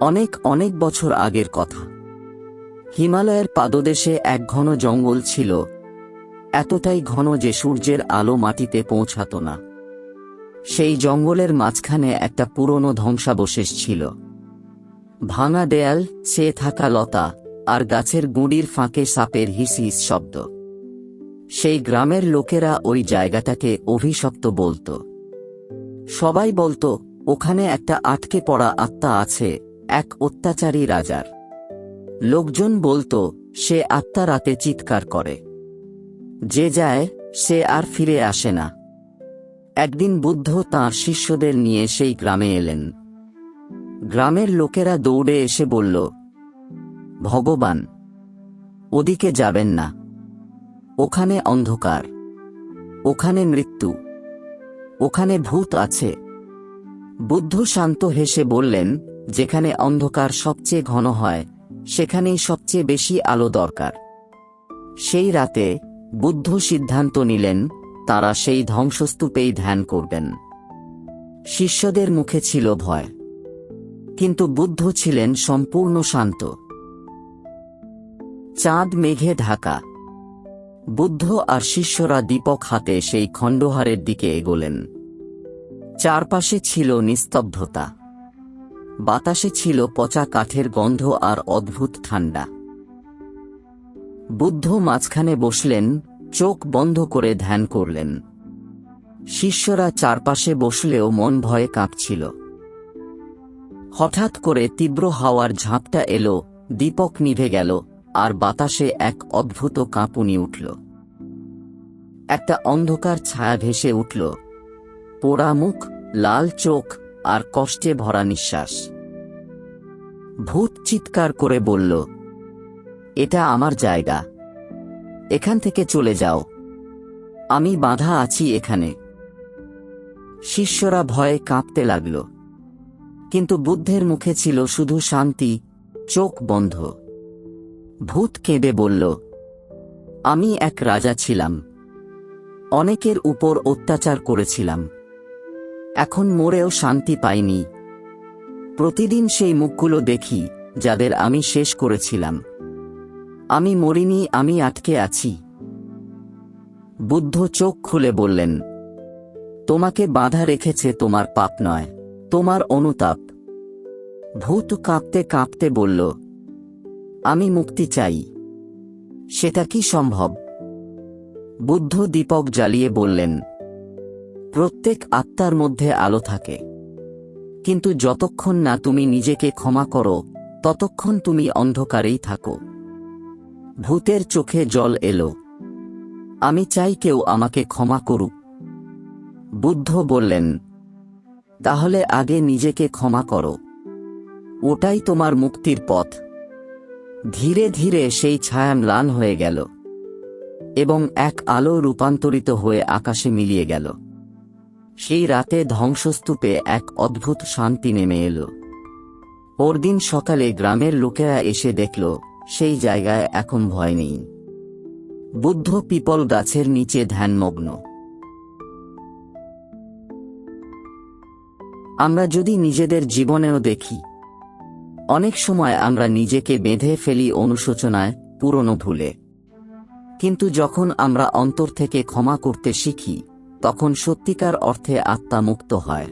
অনেক অনেক বছর আগের কথা। হিমালয়ের পাদদেশে এক ঘন জঙ্গল ছিল, এতটাই ঘন যে সূর্যের আলো মাটিতে পৌঁছাত না। সেই জঙ্গলের মাঝখানে একটা পুরনো ধ্বংসাবশেষ ছিল। ভাঙা দেয়াল, ছেয়ে থাকা লতা, আর গাছের গুঁড়ির ফাঁকে সাপের হিস হিস শব্দ। সেই গ্রামের লোকেরা ওই জায়গাটাকে অভিশপ্ত বলত। সবাই বলতো, ওখানে একটা আটকে পড়া আত্মা আছে, এক অত্যাচারী রাজার। লোকজন বলতো, সে আত্মা রাতে চিৎকার করে, যে যায় সে আর ফিরে আসে না। একদিন বুদ্ধ তাঁর শিষ্যদের নিয়ে সেই গ্রামে এলেন। গ্রামের লোকেরা দৌড়ে এসে বলল, ভগবান, ওদিকে যাবেন না, ওখানে অন্ধকার, ওখানে মৃত্যু, ওখানে ভূত আছে। বুদ্ধ শান্ত হেসে বললেন, যেখানে অন্ধকার সবচেয়ে ঘন হয়, সেখানেই সবচেয়ে বেশি আলো দরকার। সেই রাতে বুদ্ধ সিদ্ধান্ত নিলেন, তারা সেই ধ্বংসস্তূপেই ধ্যান করবেন। শিষ্যদের মুখে ছিল ভয়, কিন্তু বুদ্ধ ছিলেন সম্পূর্ণ শান্ত। চাঁদ মেঘে ঢাকা। বুদ্ধ আর শিষ্যরা দীপক হাতে সেই খণ্ডহারের দিকে এগোলেন। চারপাশে ছিল নিস্তব্ধতা, বাতাসে ছিল পচা কাঠের গন্ধ আর অদ্ভুত ঠান্ডা। বুদ্ধ মাঝখানে বসলেন, চোখ বন্ধ করে ধ্যান করলেন। শিষ্যরা চারপাশে বসলেও মন ভয়ে কাঁপছিল। হঠাৎ করে তীব্র হাওয়ার ঝাপটা এলো, দীপক নিভে গেল, আর বাতাসে এক অদ্ভুত কাঁপুনি উঠল। একটা অন্ধকার ছায়া ভেসে উঠল, পোড়া মুখ, লাল চোখ, আর কষ্টে ভরা নিঃশ্বাস। ভূত চিৎকার করে বলল, এটা আমার জায়গা, এখান থেকে চলে যাও, আমি বাঁধা আছি এখানে। শিষ্যরা ভয়ে কাঁপতে লাগল, কিন্তু বুদ্ধের মুখে ছিল শুধু শান্তি, চোখ বন্ধ। ভূত কেঁদে বলল, আমি এক রাজা ছিলাম, অনেকের উপর অত্যাচার করেছিলাম, এখন মরেও শান্তি পাইনি। প্রতিদিন সেই মুখগুলো দেখি, যাদের আমি শেষ করেছিলাম। আমি মরিনি, আমি আটকে আছি। বুদ্ধ চোখ খুলে বললেন, তোমাকে বাঁধা রেখেছে তোমার পাপ নয়, তোমার অনুতাপ। ভূত কাঁপতে কাঁপতে বলল, আমি মুক্তি চাই, সেটা কি সম্ভব? বুদ্ধ দীপক জ্বালিয়ে বললেন, প্রত্যেক আত্মার মধ্যে আলো থাকে, কিন্তু যতক্ষণ না তুমি নিজেকে ক্ষমা করো, ততক্ষণ তুমি অন্ধকারেই থাকো। ভূতের চোখে জল এলো, আমি চাই কেউ আমাকে ক্ষমা করুক। বুদ্ধ বললেন, তাহলে আগে নিজেকে ক্ষমা করো, ওটাই তোমার মুক্তির পথ। ধীরে ধীরে সেই ছায়া ম্লান হয়ে গেল, এবং এক আলো রূপান্তরিত হয়ে আকাশে মিলিয়ে গেল। সেই রাতে ধ্বংসস্তূপে এক অদ্ভুত শান্তি নেমে এলো। পরদিন সকালে গ্রামের লোকেরা এসে দেখল, সেই জায়গায় এখন ভয় নেই। বুদ্ধ পিপল গাছের নিচে ধ্যানমগ্ন। আমরা যদি নিজেদের জীবনেও দেখি, অনেক সময় আমরা নিজেকে বেঁধে ফেলি অনুশোচনায়, পুরনো ভুলে। কিন্তু যখন আমরা অন্তর থেকে ক্ষমা করতে শিখি, তখন সত্যিকার অর্থে আত্মা মুক্ত হয়।